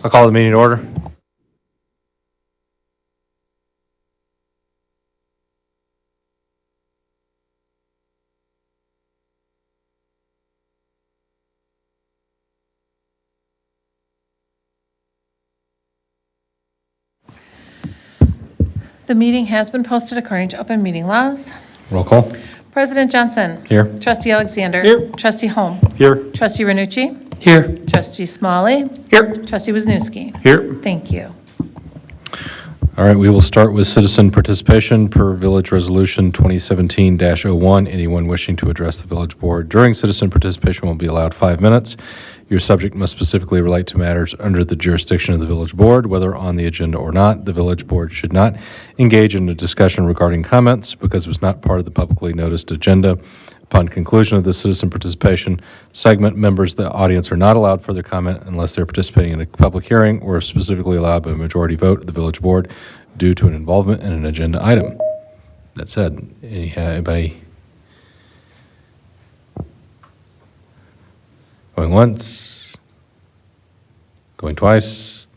I'll call the meeting to order. The meeting has been posted according to open meeting laws. Roll call. President Johnson. Here. Trustee Alexander. Here. Trustee Holm. Here. Trustee Renucci. Here. Trustee Smalley. Here. Trustee Wisniewski. Here. Thank you. All right, we will start with citizen participation per Village Resolution 2017-01. Anyone wishing to address the village board during citizen participation will be allowed 5 minutes. Your subject must specifically relate to matters under the jurisdiction of the village board, whether on the agenda or not. The village board should not engage in a discussion regarding comments because it was not part of the publicly noticed agenda. Upon conclusion of the citizen participation segment, members of the audience are not allowed further comment unless they're participating in a public hearing or specifically allowed by a majority vote of the village board due to an involvement in an agenda item. That said, anybody going once? Going twice?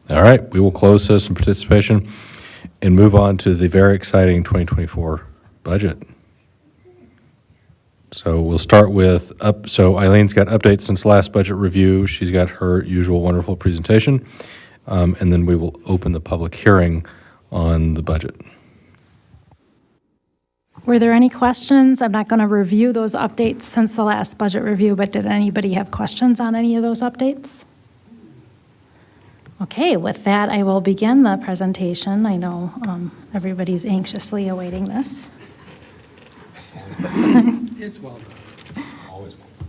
All right, we will close citizen participation and move on to the very exciting 2024 budget. So we'll start with so Eileen's got updates since last budget review. She's got her usual wonderful presentation. And then we will open the public hearing on the budget. Were there any questions? I'm not going to review those updates since the last budget review, but did anybody have questions on any of those updates? Okay, with that, I will begin the presentation. I know everybody's anxiously awaiting this. It's well done. Always well done.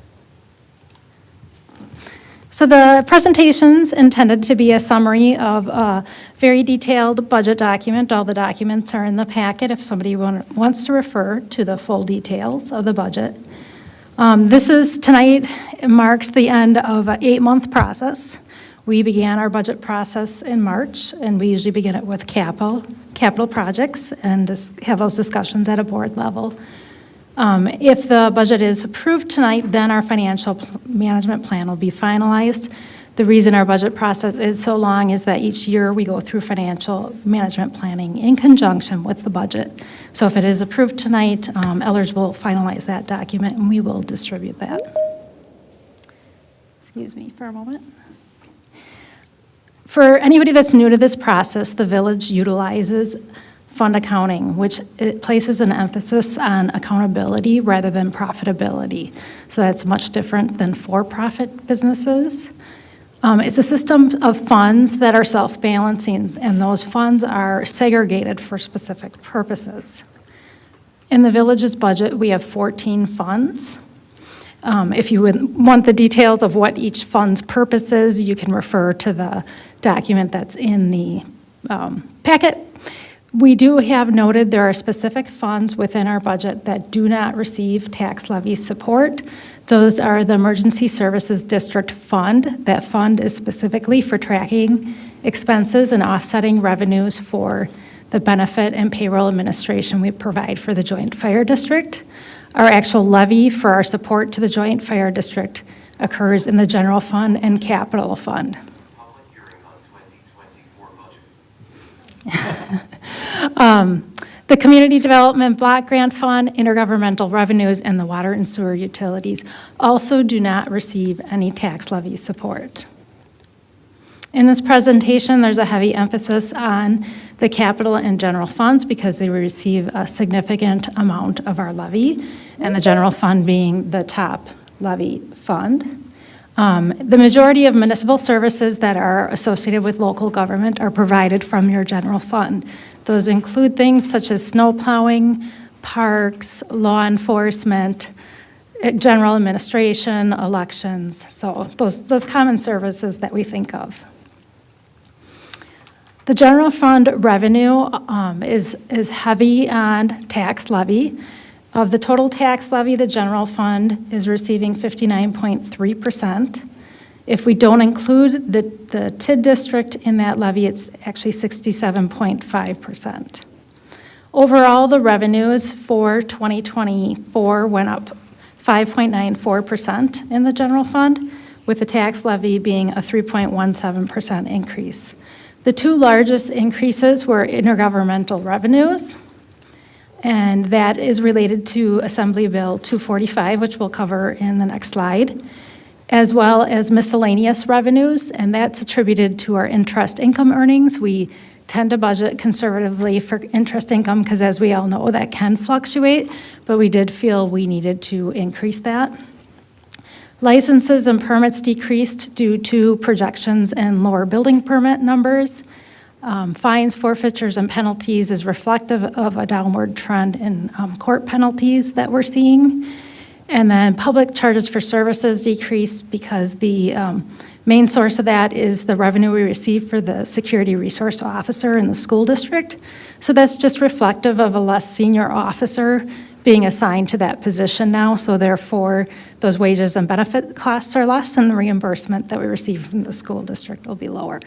So the presentation's intended to be a summary of a very detailed budget document. All the documents are in the packet if somebody wants to refer to the full details of the budget. Tonight marks the end of an 8-month process. We began our budget process in March, and we usually begin it with capital projects and just have those discussions at a board level. If the budget is approved tonight, then our financial management plan will be finalized. The reason our budget process is so long is that each year we go through financial management planning in conjunction with the budget. So if it is approved tonight, Eldridge will finalize that document and we will distribute that. Excuse me for a moment. For anybody that's new to this process, the village utilizes fund accounting, which it places an emphasis on accountability rather than profitability. So that's much different than for-profit businesses. It's a system of funds that are self-balancing, and those funds are segregated for specific purposes. In the village's budget, we have 14 funds. If you want the details of what each fund's purpose is, you can refer to the document that's in the packet. We do have noted there are specific funds within our budget that do not receive tax levy support. Those are the Emergency Services District Fund. That fund is specifically for tracking expenses and offsetting revenues for the benefit and payroll administration we provide for the Joint Fire District. Our actual levy for our support to the Joint Fire District occurs in the General Fund and Capital Fund. Public hearing on 2024 budget. The Community Development Block Grant Fund, Intergovernmental Revenues, and the Water and Sewer Utilities also do not receive any tax levy support. In this presentation, there's a heavy emphasis on the capital and general funds because they receive a significant amount of our levy, and the general fund being the top levy fund. The majority of municipal services that are associated with local government are provided from your general fund. Those include things such as snow plowing, parks, law enforcement, general administration, elections, so those common services that we think of. The general fund revenue is heavy on tax levy. Of the total tax levy, the general fund is receiving 59.3%. If we don't include the TID district in that levy, it's actually 67.5%. Overall, the revenues for 2024 went up 5.94% in the general fund, with the tax levy being a 3.17% increase. The two largest increases were intergovernmental revenues, and that is related to Assembly Bill 245, which we'll cover in the next slide, as well as miscellaneous revenues, and that's attributed to our interest income earnings. We tend to budget conservatively for interest income because, as we all know, that can fluctuate, but we did feel we needed to increase that. Licenses and permits decreased due to projections and lower building permit numbers. Fines, forfeitures, and penalties is reflective of a downward trend in court penalties that we're seeing. And then public charges for services decreased because the main source of that is the revenue we receive for the security resource officer in the school district. So that's just reflective of a less senior officer being assigned to that position now. So therefore, those wages and benefit costs are less, and the reimbursement that we receive from the school district will be lower.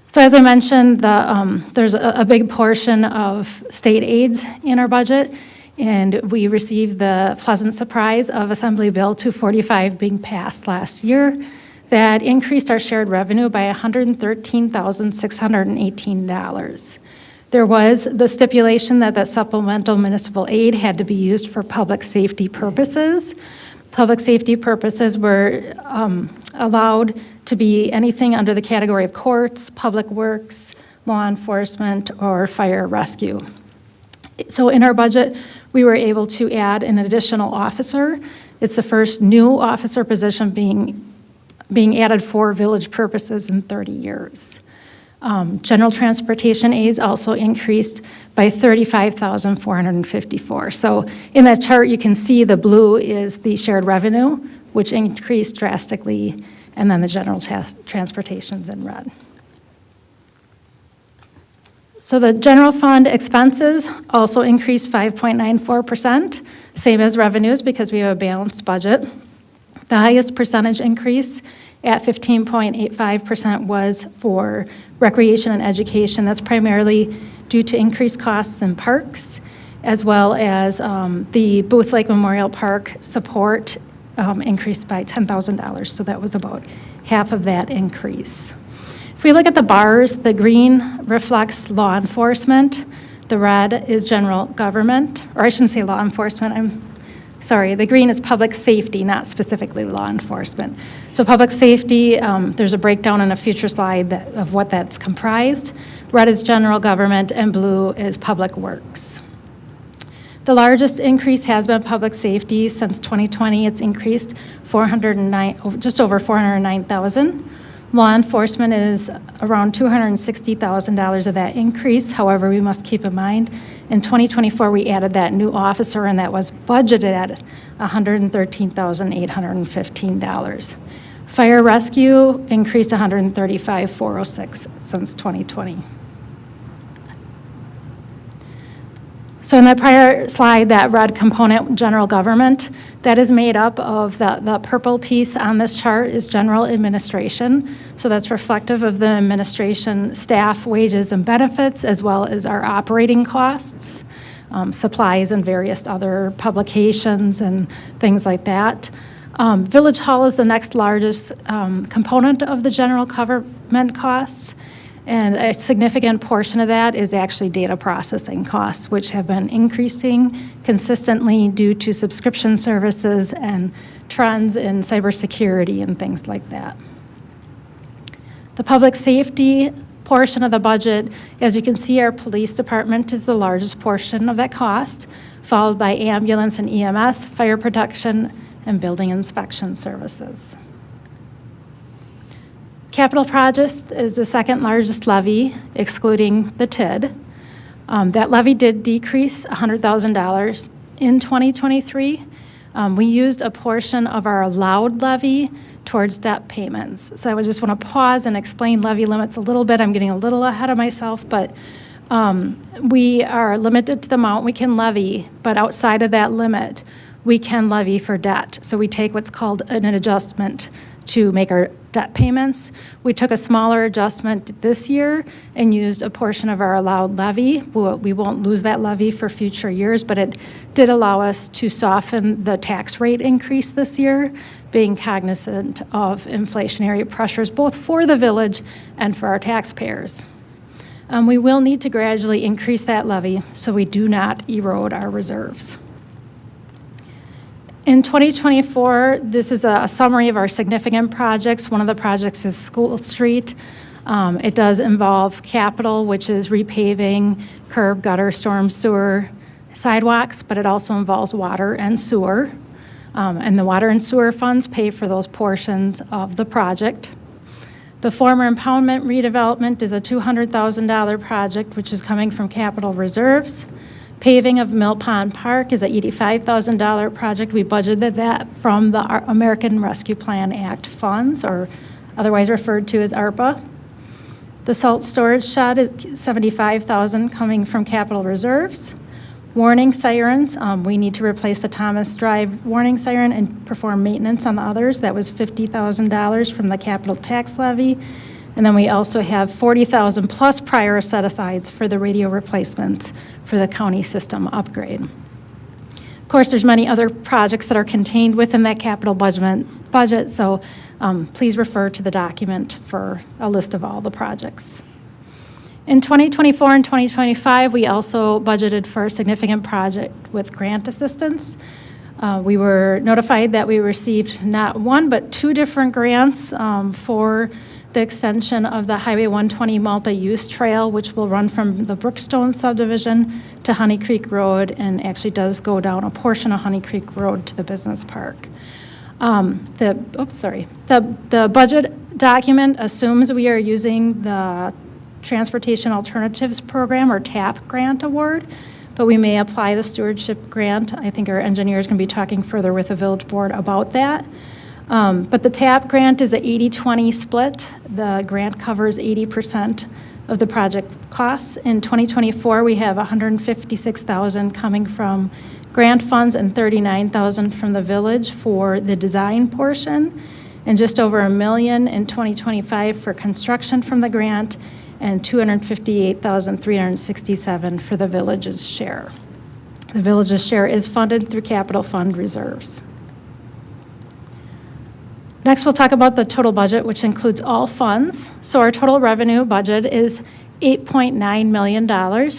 So as I mentioned, there's a big portion of state aids in our budget, and we received the pleasant surprise of Assembly Bill 245 being passed last year. That increased our shared revenue by $113,618. There was the stipulation that that supplemental municipal aid had to be used for public safety purposes. Public safety purposes were allowed to be anything under the category of courts, public works, law enforcement, or fire rescue. So in our budget, we were able to add an additional officer. It's the first new officer position being added for village purposes in 30 years. General transportation aids also increased by $35,454. So in that chart, you can see the blue is the shared revenue, which increased drastically, and then the general transportation's in red. So the general fund expenses also increased 5.94%, same as revenues because we have a balanced budget. The highest percentage increase at 15.85% was for recreation and education. That's primarily due to increased costs in parks, as well as the Booth Lake Memorial Park support increased by $10,000. So that was about half of that increase. If we look at the bars, the green reflects law enforcement. The red is general government, or I shouldn't say law enforcement, the green is public safety, not specifically law enforcement. So public safety, there's a breakdown in a future slide of what that's comprised. Red is general government, and blue is public works. The largest increase has been public safety. Since 2020, it's increased just over $409,000. Law enforcement is around $260,000 of that increase. However, we must keep in mind, in 2024, we added that new officer, and that was budgeted at $113,815. Fire rescue increased $135,406 since 2020. So in that prior slide, that red component, general government, that is made up of the purple piece on this chart is general administration. So that's reflective of the administration staff wages and benefits, as well as our operating costs, supplies and various other publications and things like that. Village Hall is the next largest component of the general government costs. And a significant portion of that is actually data processing costs, which have been increasing consistently due to subscription services and trends in cybersecurity and things like that. The public safety portion of the budget, as you can see, our police department is the largest portion of that cost, followed by ambulance and EMS, fire protection, and building inspection services. Capital projects is the second largest levy, excluding the TID. That levy did decrease $100,000 in 2023. We used a portion of our allowed levy towards debt payments. So I just want to pause and explain levy limits a little bit. I'm getting a little ahead of myself, but we are limited to the amount we can levy, but outside of that limit, we can levy for debt. So we take what's called an adjustment to make our debt payments. We took a smaller adjustment this year and used a portion of our allowed levy. We won't lose that levy for future years, but it did allow us to soften the tax rate increase this year, being cognizant of inflationary pressures both for the village and for our taxpayers. We will need to gradually increase that levy so we do not erode our reserves. In 2024, this is a summary of our significant projects. One of the projects is School Street. It does involve capital, which is repaving, curb, gutter, storm sewer, sidewalks, but it also involves water and sewer. And the water and sewer funds pay for those portions of the project. The former impoundment redevelopment is a $200,000 project, which is coming from capital reserves. Paving of Mill Pond Park is a $85,000 project. We budgeted that from the American Rescue Plan Act funds, or otherwise referred to as ARPA. The salt storage shed is $75,000 coming from capital reserves. Warning sirens, we need to replace the Thomas Drive warning siren and perform maintenance on the others. That was $50,000 from the capital tax levy. And then we also have $40,000 plus prior set-asides for the radio replacements for the county system upgrade. Of course, there's many other projects that are contained within that capital budget, so please refer to the document for a list of all the projects. In 2024 and 2025, we also budgeted for a significant project with grant assistance. We were notified that we received not one, but two different grants for the extension of the Highway 120 multi-use trail, which will run from the Brookstone subdivision to Honey Creek Road, and actually does go down a portion of Honey Creek Road to the business park. The budget document assumes we are using the Transportation Alternatives Program, or TAP grant award, but we may apply the stewardship grant. I think our engineer is going to be talking further with the village board about that. But the TAP grant is an 80-20 split. The grant covers 80% of the project costs. In 2024, we have $156,000 coming from grant funds and $39,000 from the village for the design portion, and just over $1 million in 2025 for construction from the grant, and $258,367 for the village's share. The village's share is funded through capital fund reserves. Next, we'll talk about the total budget, which includes all funds. So our total revenue budget is $8.9 million,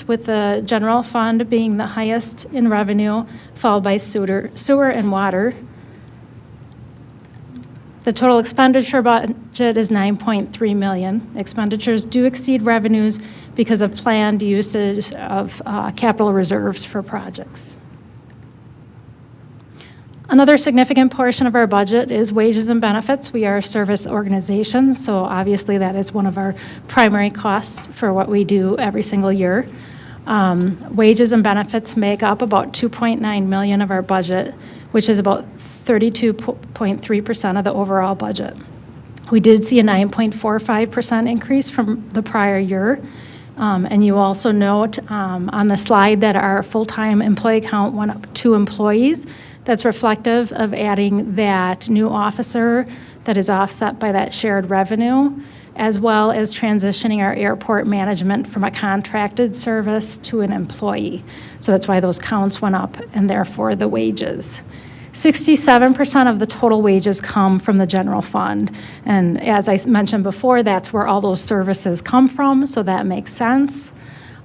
with the general fund being the highest in revenue, followed by sewer and water. The total expenditure budget is $9.3 million. Expenditures do exceed revenues because of planned usage of capital reserves for projects. Another significant portion of our budget is wages and benefits. We are a service organization, so obviously that is one of our primary costs for what we do every single year. Wages and benefits make up about $2.9 million of our budget, which is about 32.3% of the overall budget. We did see a 9.45% increase from the prior year. And you also note on the slide that our full-time employee count went up 2 employees. That's reflective of adding that new officer that is offset by that shared revenue, as well as transitioning our airport management from a contracted service to an employee. So that's why those counts went up, and therefore the wages. 67% of the total wages come from the general fund. And as I mentioned before, that's where all those services come from, so that makes sense.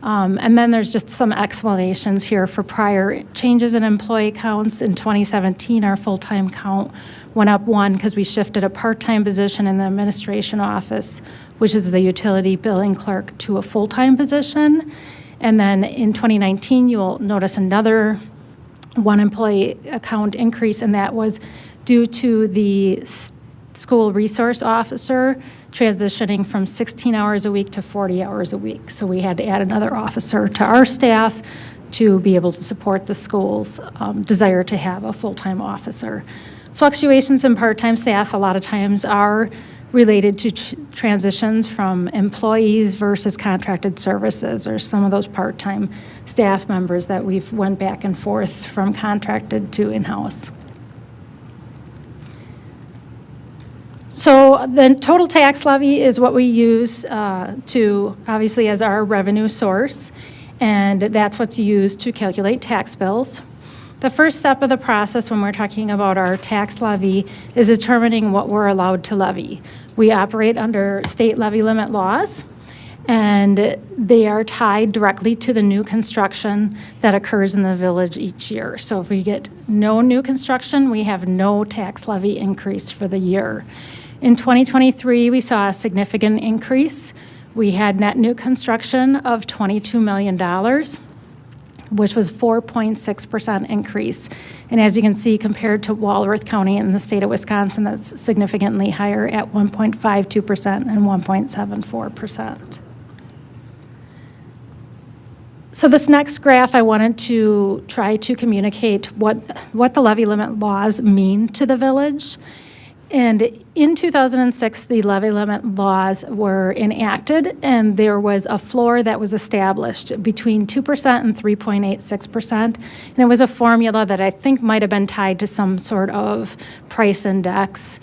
And then there's just some explanations here for prior changes in employee counts. In 2017, our full-time count went up 1 because we shifted a part-time position in the administration office, which is the utility billing clerk, to a full-time position. And then in 2019, you'll notice another 1 employee account increase, and that was due to the school resource officer transitioning from 16 hours a week to 40 hours a week. So we had to add another officer to our staff to be able to support the school's desire to have a full-time officer. Fluctuations in part-time staff a lot of times are related to transitions from employees versus contracted services, or some of those part-time staff members that we've went back and forth from contracted to in-house. So the total tax levy is what we use to, obviously, as our revenue source, and that's what's used to calculate tax bills. The first step of the process when we're talking about our tax levy is determining what we're allowed to levy. We operate under state levy limit laws, and they are tied directly to the new construction that occurs in the village each year. So if we get no new construction, we have no tax levy increase for the year. In 2023, we saw a significant increase. We had net new construction of $22 million, which was 4.6% increase. And as you can see, compared to Walworth County in the state of Wisconsin, that's significantly higher at 1.52% and 1.74%. So this next graph, I wanted to try to communicate what the levy limit laws mean to the village. And in 2006, the levy limit laws were enacted, and there was a floor that was established between 2% and 3.86%. And it was a formula that I think might have been tied to some sort of price index.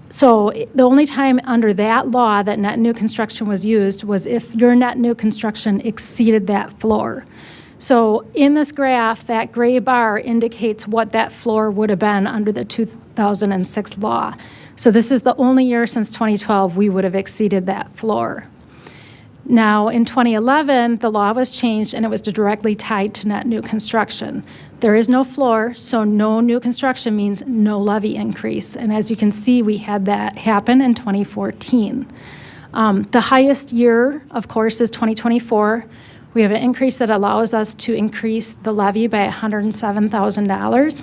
So the only time under that law that net new construction was used was if your net new construction exceeded that floor. So in this graph, that gray bar indicates what that floor would have been under the 2006 law. So this is the only year since 2012 we would have exceeded that floor. Now, in 2011, the law was changed and it was directly tied to net new construction. There is no floor, so no new construction means no levy increase. And as you can see, we had that happen in 2014. The highest year, of course, is 2024. We have an increase that allows us to increase the levy by $107,000.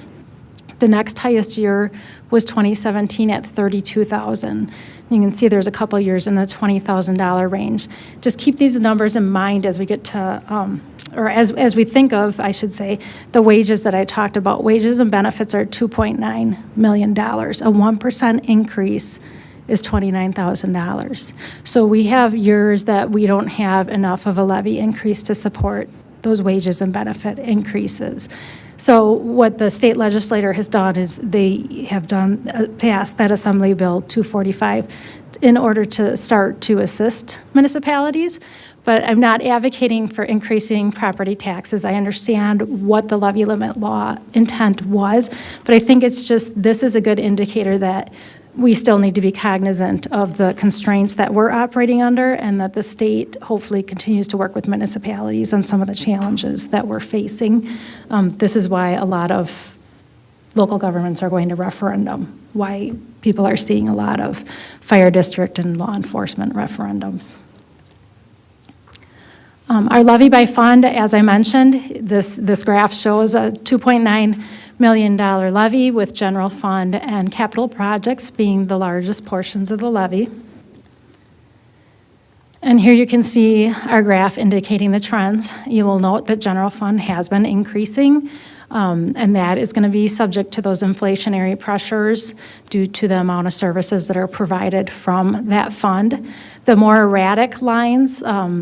The next highest year was 2017 at $32,000. You can see there's a couple years in the $20,000 range. Just keep these numbers in mind as we get to, or as we think of, I should say, the wages that I talked about. Wages and benefits are $2.9 million. A 1% increase is $29,000. So we have years that we don't have enough of a levy increase to support those wages and benefit increases. So what the state legislator has done is they have passed that Assembly Bill 245 in order to start to assist municipalities. But I'm not advocating for increasing property taxes. I understand what the levy limit law intent was, but I think it's just, this is a good indicator that we still need to be cognizant of the constraints that we're operating under, and that the state hopefully continues to work with municipalities on some of the challenges that we're facing. This is why a lot of local governments are going to referendum, why people are seeing a lot of fire district and law enforcement referendums. Our levy by fund, as I mentioned, this graph shows a $2.9 million levy, with general fund and capital projects being the largest portions of the levy. And here you can see our graph indicating the trends. You will note that general fund has been increasing, and that is going to be subject to those inflationary pressures due to the amount of services that are provided from that fund. The more erratic lines,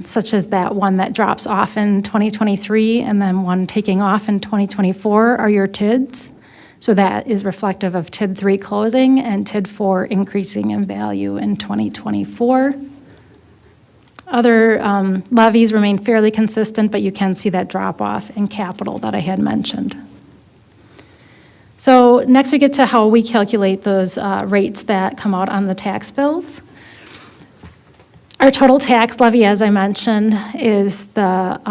such as that one that drops off in 2023 and then one taking off in 2024, are your TIDs. So that is reflective of TID 3 closing and TID 4 increasing in value in 2024. Other levies remain fairly consistent, but you can see that drop off in capital that I had mentioned. So next we get to how we calculate those rates that come out on the tax bills. Our total tax levy, as I mentioned, is the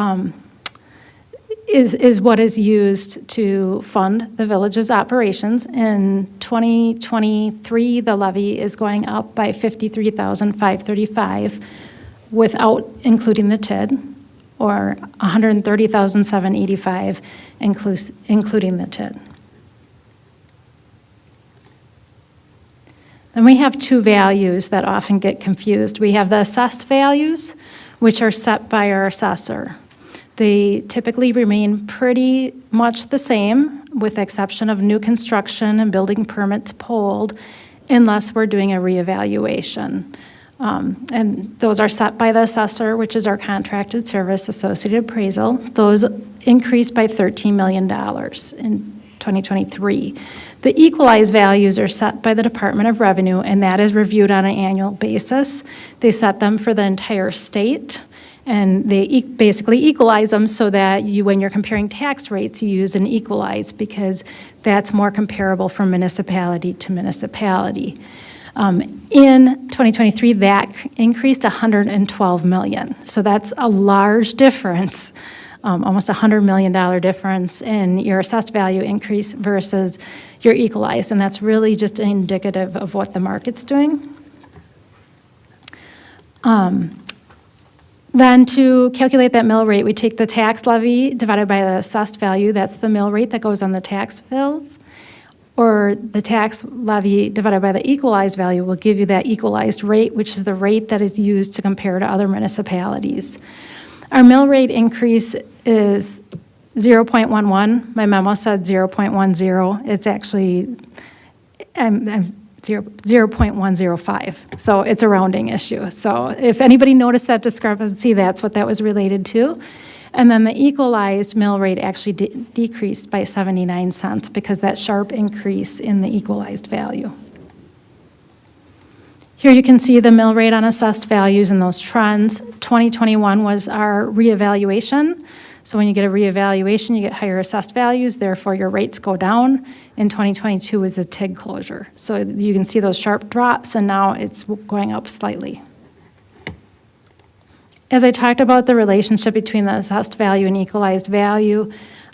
is what is used to fund the village's operations. In 2023, the levy is going up by $53,535 without including the TID, or $130,785 including the TID. Then we have two values that often get confused. We have the assessed values, which are set by our assessor. They typically remain pretty much the same, with the exception of new construction and building permits pulled, unless we're doing a reevaluation. And those are set by the assessor, which is our contracted service, Associated Appraisal. Those increased by $13 million in 2023. The equalized values are set by the Department of Revenue, and that is reviewed on an annual basis. They set them for the entire state, and they basically equalize them so that you, when you're comparing tax rates, you use an equalized because that's more comparable from municipality to municipality. In 2023, that increased $112 million. So that's a large difference, almost $100 million difference in your assessed value increase versus your equalized. And that's really just indicative of what the market's doing. Then to calculate that mill rate, we take the tax levy divided by the assessed value. That's the mill rate that goes on the tax bills. Or the tax levy divided by the equalized value will give you that equalized rate, which is the rate that is used to compare to other municipalities. Our mill rate increase is 0.11. My memo said 0.10. It's actually 0.105. So it's a rounding issue. So if anybody noticed that discrepancy, that's what that was related to. And then the equalized mill rate actually decreased by 79 cents because that sharp increase in the equalized value. Here you can see the mill rate on assessed values and those trends. 2021 was our reevaluation. So when you get a reevaluation, you get higher assessed values, therefore your rates go down. In 2022 is the TIG closure. So you can see those sharp drops, and now it's going up slightly. As I talked about the relationship between the assessed value and equalized value,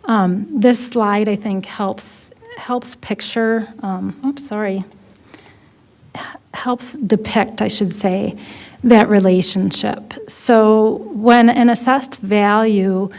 this slide, I think, helps picture, helps depict, I should say, that relationship. So when an assessed value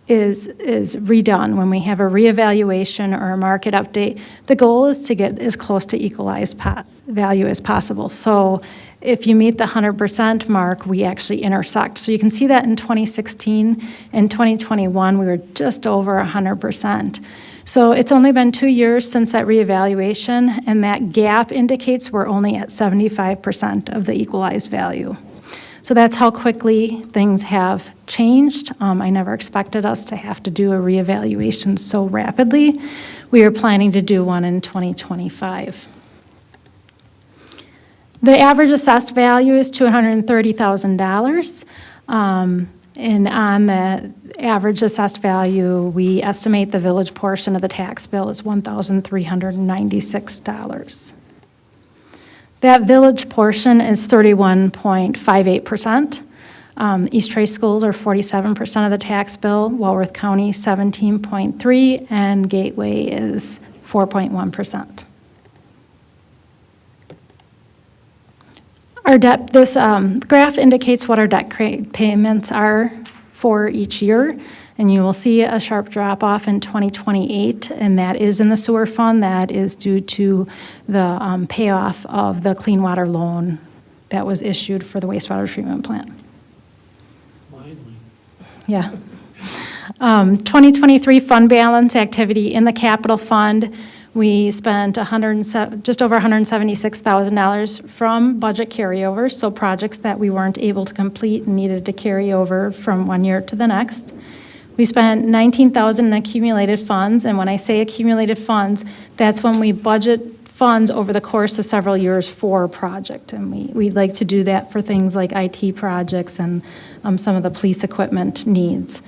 is redone, when we have a reevaluation or a market update, the goal is to get as close to equalized value as possible. So if you meet the 100% mark, we actually intersect. So you can see that in 2016 and 2021, we were just over 100%. So it's only been 2 years since that reevaluation, and that gap indicates we're only at 75% of the equalized value. So that's how quickly things have changed. I never expected us to have to do a reevaluation so rapidly. We are planning to do one in 2025. The average assessed value is $230,000. And on the average assessed value, we estimate the village portion of the tax bill is $1,396. That village portion is 31.58%. East Trace schools are 47% of the tax bill, Walworth County 17.3%, and Gateway is 4.1%. Our debt, this graph indicates what our debt payments are for each year, and you will see a sharp drop off in 2028, and that is in the sewer fund. That is due to the payoff of the clean water loan that was issued for the wastewater treatment plant. Finally. Yeah. 2023 fund balance activity in the capital fund. We spent just over $176,000 from budget carryovers, so projects that we weren't able to complete and needed to carry over from one year to the next. We spent $19,000 in accumulated funds, and when I say accumulated funds, that's when we budget funds over the course of several years for a project, and we'd like to do that for things like IT projects and some of the police equipment needs.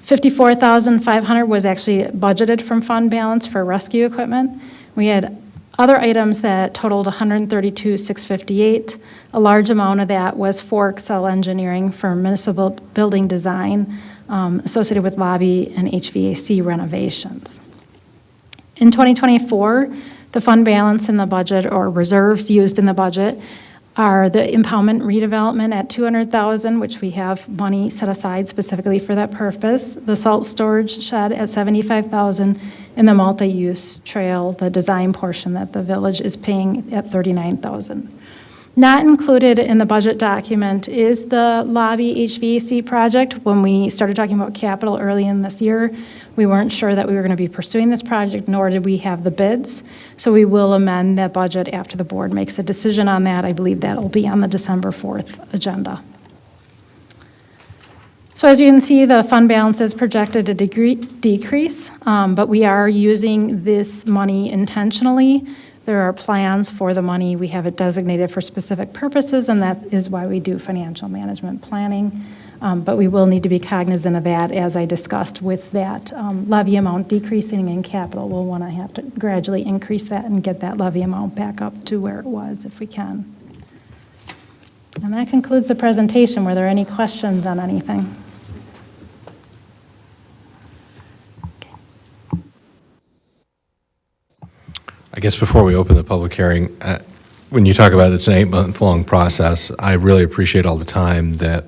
$54,500 was actually budgeted from fund balance for rescue equipment. We had other items that totaled $132,658. A large amount of that was for Excel Engineering for municipal building design associated with lobby and HVAC renovations. In 2024, the fund balance in the budget, or reserves used in the budget, are the impoundment redevelopment at $200,000, which we have money set aside specifically for that purpose, the salt storage shed at $75,000, and the multi-use trail, the design portion that the village is paying at $39,000. Not included in the budget document is the lobby HVAC project. When we started talking about capital early in this year, we weren't sure that we were going to be pursuing this project, nor did we have the bids. So we will amend that budget after the board makes a decision on that. I believe that will be on the December 4th agenda. So as you can see, the fund balance is projected to decrease, but we are using this money intentionally. There are plans for the money. We have it designated for specific purposes, and that is why we do financial management planning. But we will need to be cognizant of that, as I discussed with that levy amount decreasing in capital. We'll want to have to gradually increase that and get that levy amount back up to where it was if we can. And that concludes the presentation. Were there any questions on anything? I guess before we open the public hearing, when you talk about it's an 8-month-long process, I really appreciate all the time that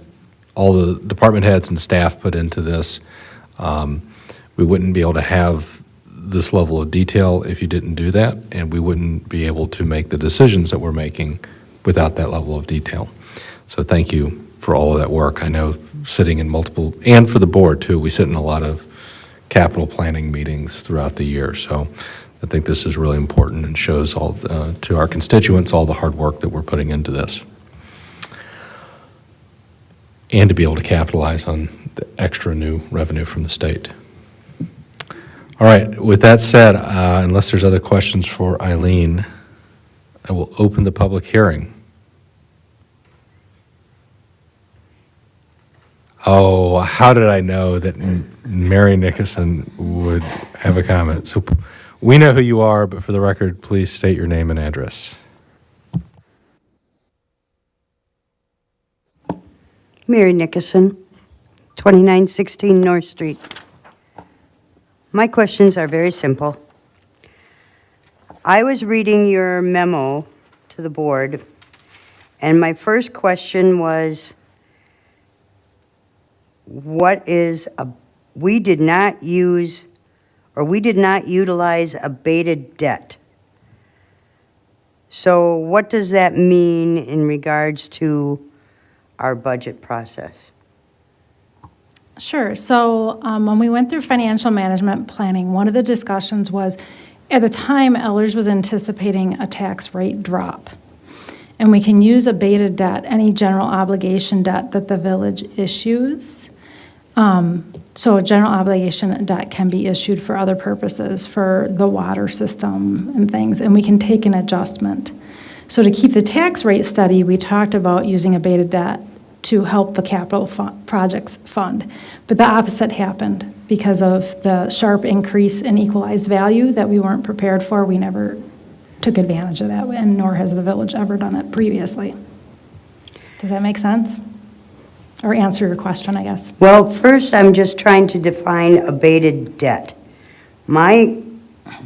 all the department heads and staff put into this. We wouldn't be able to have this level of detail if you didn't do that, and we wouldn't be able to make the decisions that we're making without that level of detail. So thank you for all of that work. I know sitting in multiple, and for the board too, we sit in a lot of capital planning meetings throughout the year. So I think this is really important and shows all to our constituents all the hard work that we're putting into this. And to be able to capitalize on the extra new revenue from the state. All right, with that said, unless there's other questions for Eileen, I will open the public hearing. Oh, how did I know that Mary Nickerson would have a comment? So we know who you are, but for the record, please state your name and address. Mary Nickerson, 2916 North Street. My questions are very simple. I was reading your memo to the board, and my first question was, we did not utilize abated debt. So what does that mean in regards to our budget process? Sure. So when we went through financial management planning, one of the discussions was, at the time, Ellers was anticipating a tax rate drop. And we can use abated debt, any general obligation debt that the village issues. So a general obligation debt can be issued for other purposes, for the water system and things, and we can take an adjustment. So to keep the tax rate steady, we talked about using abated debt to help the capital projects fund. But the opposite happened because of the sharp increase in equalized value that we weren't prepared for. We never took advantage of that, and nor has the village ever done it previously. Does that make sense? Or answer your question, I guess. Well, first, I'm just trying to define abated debt. My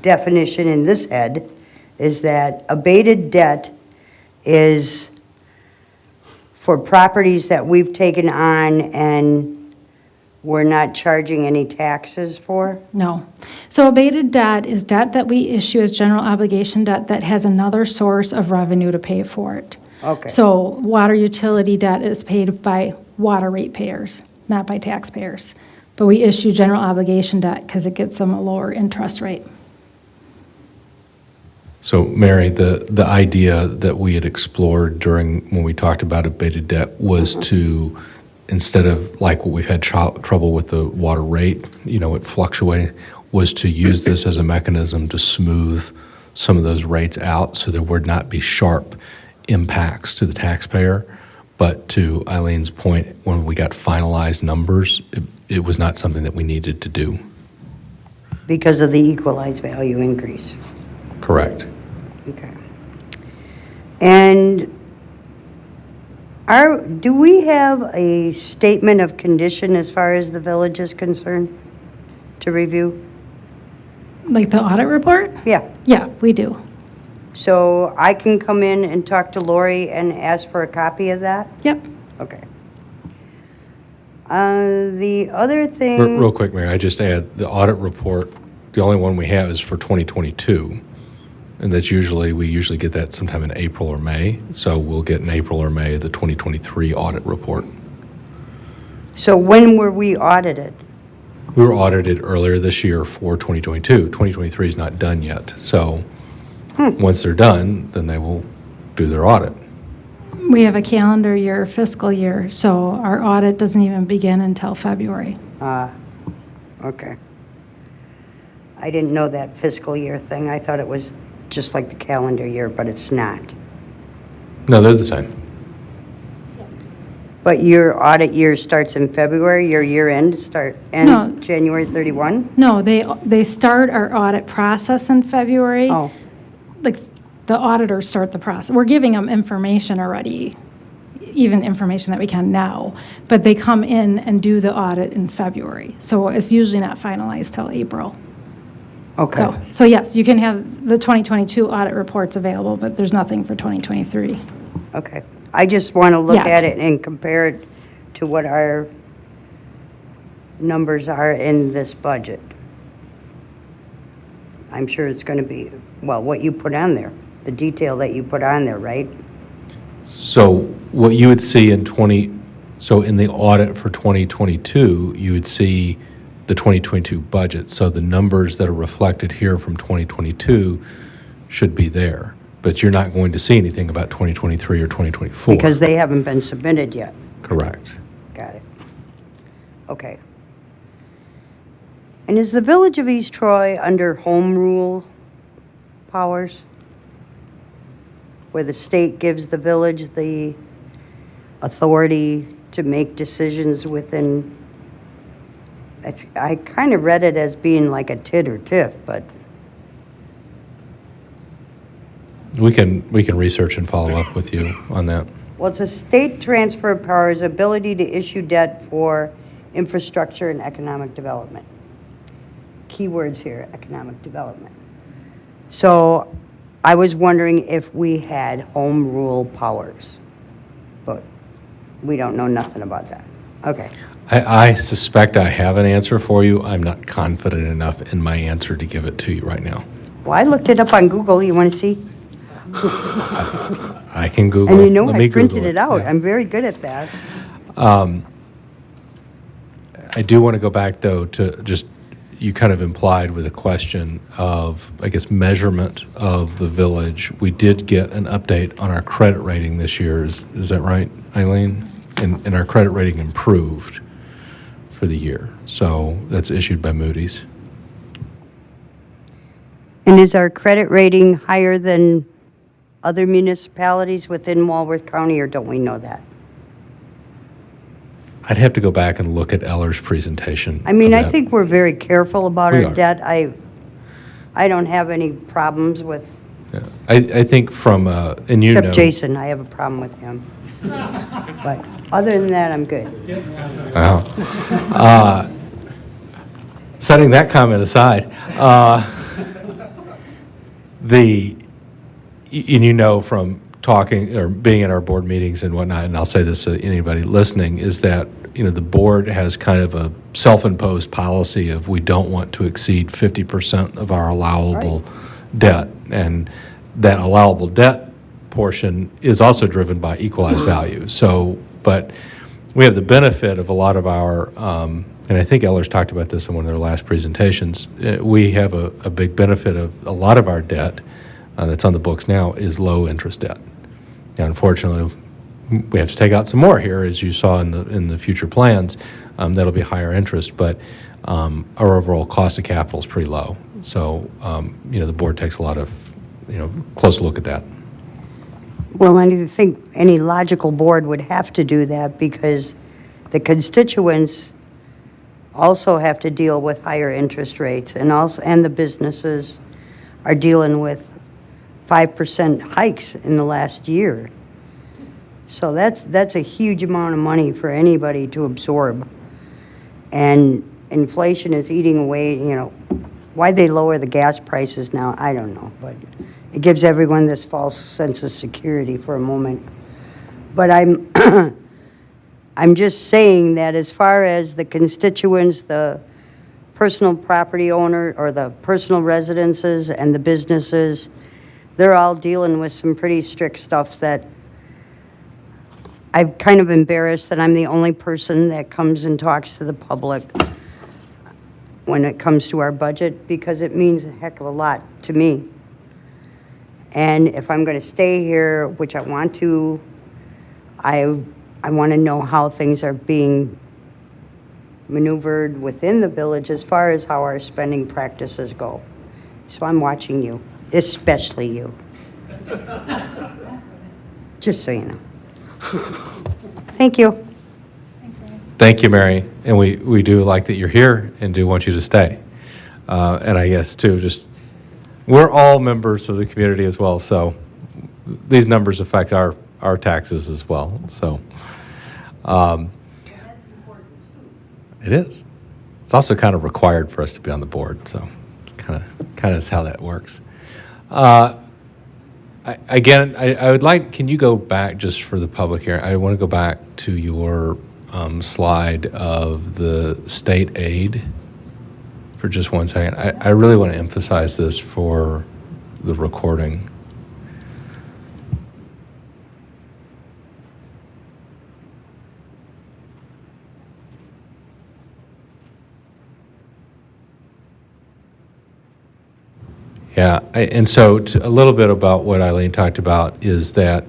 definition in this head is that abated debt is for properties that we've taken on and we're not charging any taxes for? No. So abated debt is debt that we issue as general obligation debt that has another source of revenue to pay for it. Okay. So water utility debt is paid by water ratepayers, not by taxpayers. But we issue general obligation debt because it gets them a lower interest rate. So, Mary, the idea that we had explored when we talked about abated debt was to, instead of like what we've had trouble with the water rate, it fluctuating, was to use this as a mechanism to smooth some of those rates out so there would not be sharp impacts to the taxpayer. But to Eileen's point, when we got finalized numbers, it was not something that we needed to do. Because of the equalized value increase. Correct. Okay. And do we have a statement of condition as far as the village is concerned to review? Like the audit report? Yeah. Yeah, we do. So I can come in and talk to Lori and ask for a copy of that? Yep. Okay. The other thing... Real quick, Mary, I just add, the audit report, the only one we have is for 2022. And that's we usually get that sometime in April or May. So we'll get in April or May the 2023 audit report. So when were we audited? We were audited earlier this year for 2022. 2023 is not done yet. So once they're done, then they will do their audit. We have a calendar year, fiscal year, so our audit doesn't even begin until February. Okay. I didn't know that fiscal year thing. I thought it was just like the calendar year, but it's not. No, they're the same. But your audit year starts in February, your year ends No. ends January 31? No, they start our audit process in February. Oh, Like, the auditors start the process. We're giving them information already, even information that we can now, but they come in and do the audit in February. So it's usually not finalized till April. okay. So yes, you can have the 2022 audit reports available, but there's nothing for 2023. Okay. I just want to look Yet. at it and compare it to what our numbers are in this budget. I'm sure it's going to be, well, what you put on there, the detail that you put on there, right? So what you would see in in the audit for 2022, you would see the 2022 budget. So the numbers that are reflected here from 2022 should be there. But you're not going to see anything about 2023 or 2024. Because they haven't been submitted yet. Correct. Got it. Okay. And is the Village of East Troy under home rule powers? Where the state gives the village the authority to make decisions within, I kind of read it as being like a tit or tiff, but, We can research and follow up with you on that. well, it's a state transfer of powers, ability to issue debt for infrastructure and economic development. Keywords here, economic development. So I was wondering if we had home rule powers, but we don't know nothing about that. Okay. I suspect I have an answer for you. I'm not confident enough in my answer to give it to you right now. Well, I looked it up on Google. You want to see? I can Google. And you know Let I me printed Google it out. Yeah. I'm very good at that. I do want to go back, though, to just, you kind of implied with a question of, I guess, measurement of the village. We did get an update on our credit rating this year. Is that right, Eileen? And our credit rating improved for the year. So that's issued by Moody's. And is our credit rating higher than other municipalities within Walworth County, or don't we know that? I'd have to go back and look at Eller's presentation. I mean, of I that. think we're very careful about We our are. debt. I don't have any problems with, Yeah. I think from, and you know. except Jason, I have a problem with him. But other than that, I'm good. Wow. Setting that comment aside, and you know from talking or being at our board meetings and whatnot, and I'll say this to anybody listening, is that, the board has kind of a self-imposed policy of we don't want to exceed 50% of our allowable debt. And that allowable debt portion is also driven by equalized value. So, but we have the benefit of a lot of our, and I think Eller's talked about this in one of their last presentations, we have a big benefit of a lot of our debt that's on the books now is low-interest debt. Now, unfortunately, we have to take out some more here, as you saw in the future plans. That'll be higher interest, but our overall cost of capital is pretty low. So, the board takes a lot of, close look at that. Well, I think any logical board would have to do that because the constituents also have to deal with higher interest rates, and the businesses are dealing with 5% hikes in the last year. So that's a huge amount of money for anybody to absorb. And inflation is eating away, why they lower the gas prices now, I don't know, but it gives everyone this false sense of security for a moment. But I'm I'm just saying that as far as the constituents, the personal property owner or the personal residences and the businesses, they're all dealing with some pretty strict stuff that I'm kind of embarrassed that I'm the only person that comes and talks to the public when it comes to our budget, because it means a heck of a lot to me. And if I'm going to stay here, which I want to, I want to know how things are being maneuvered within the village as far as how our spending practices go. So I'm watching you, especially you. Just so you know. Thank you. Thank you, Mary. And we do like that you're here and do want you to stay. And I guess, too, just, we're all members of the community as well, so these numbers affect our taxes as well, so. It is. It's also kind of required for us to be on the board, so kind of is how that works. Again, I would like, can you go back just for the public here? I want to go back to your slide of the state aid for just 1 second. I really want to emphasize this for the recording. Yeah, and so a little bit about what Eileen talked about is that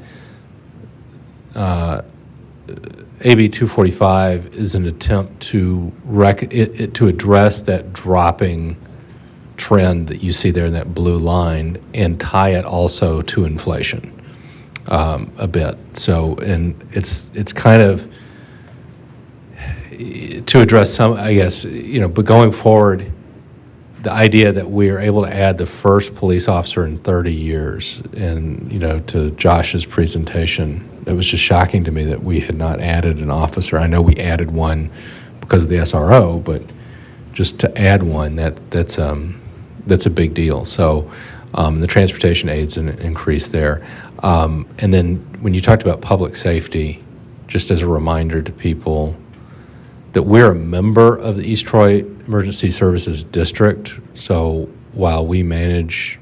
AB 245 is an attempt to to address that dropping trend that you see there in that blue line and tie it also to inflation a bit. So, and it's kind of to address some, I guess, but going forward, the idea that we are able to add the first police officer in 30 years, and, to Josh's presentation, it was just shocking to me that we had not added an officer. I know we added one because of the SRO, but just to add one, that's a big deal. So the transportation aid's an increase there. And then when you talked about public safety, just as a reminder to people that we're a member of the East Troy Emergency Services District. So while we manage,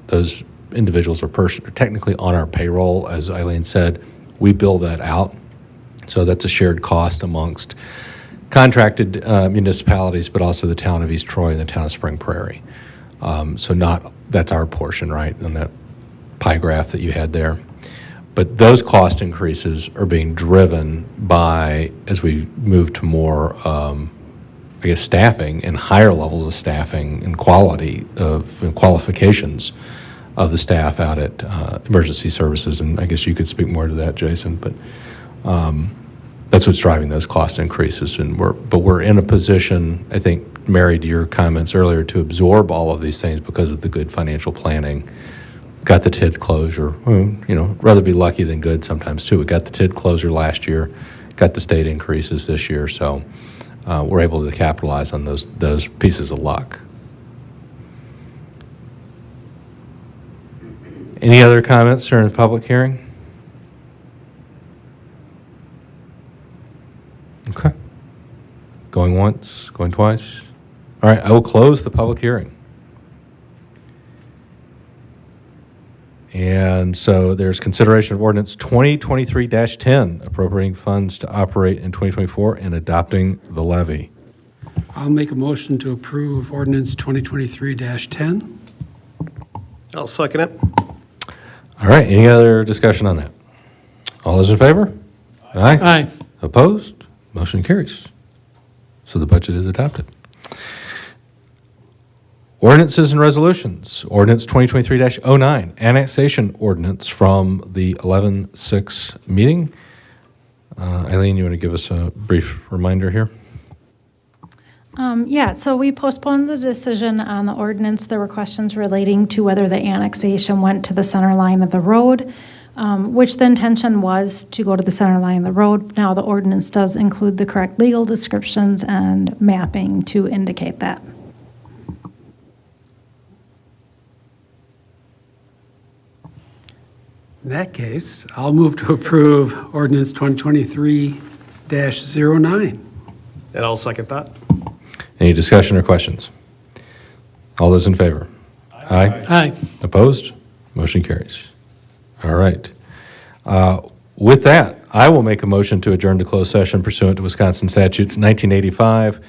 those individuals are technically on our payroll, as Eileen said, we bill that out. So that's a shared cost amongst contracted municipalities, but also the town of East Troy and the town of Spring Prairie. That's our portion, right, on that pie graph that you had there. But those cost increases are being driven by, as we move to more, staffing and higher levels of staffing and quality of and qualifications of the staff out at emergency services. And I guess you could speak more to that, Jason. But that's what's driving those cost increases. And we're in a position, I think, Mary, to your comments earlier, to absorb all of these things because of the good financial planning. Got the TID closure. Rather be lucky than good sometimes too. We got the TID closure last year, got the state increases this year, so we're able to capitalize on those pieces of luck. Any other comments during the public hearing? Okay. Going once, going twice. All right, I will close the public hearing. And so there's consideration of ordinance 2023-10, appropriating funds to operate in 2024 and adopting the levy. I'll make a motion to approve ordinance 2023-10. I'll second it. All right, any other discussion on that? All those in favor? Aye. Aye. Opposed? Motion carries. So the budget is adopted. Ordinances and resolutions. Ordinance 2023-09, annexation ordinance from the 11/6 meeting. Eileen, you want to give us a brief reminder here? So we postponed the decision on the ordinance. There were questions relating to whether the annexation went to the center line of the road, which the intention was to go to the center line of the road. Now the ordinance does include the correct legal descriptions and mapping to indicate that. In that case, I'll move to approve ordinance 2023-09. And I'll second that. Any discussion or questions? All those in favor? Aye. Aye. Opposed? Motion carries. All right. With that, I will make a motion to adjourn to closed session pursuant to Wisconsin statutes 1985,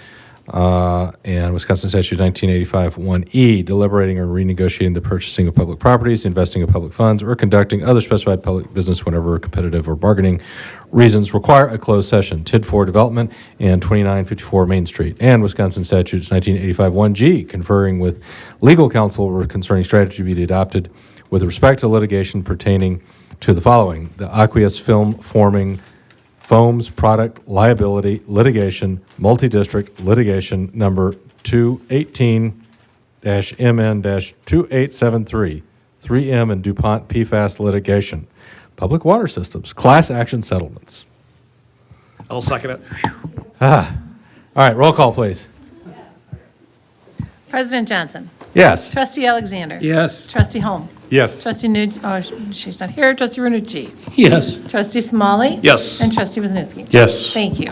and Wisconsin Statute 1985 1E, deliberating or renegotiating the purchasing of public properties, investing of public funds, or conducting other specified public business whenever competitive or bargaining reasons require a closed session. TID 4 Development and 2954 Main Street. And Wisconsin Statutes 1985 1G, conferring with legal counsel concerning strategy to be adopted with respect to litigation pertaining to the following: the aqueous film forming foams product liability litigation, multi-district litigation number 218-MN-2873, 3M and DuPont PFAS litigation, public water systems, class action settlements. I'll second it. All right, roll call, please. President Johnson. Yes. Trustee Alexander. Yes. Trustee Holm. Yes. Trustee she's not here. Trustee Renucci. Yes. Trustee Smalley. Yes. And Trustee Wisniewski. Yes. Thank you.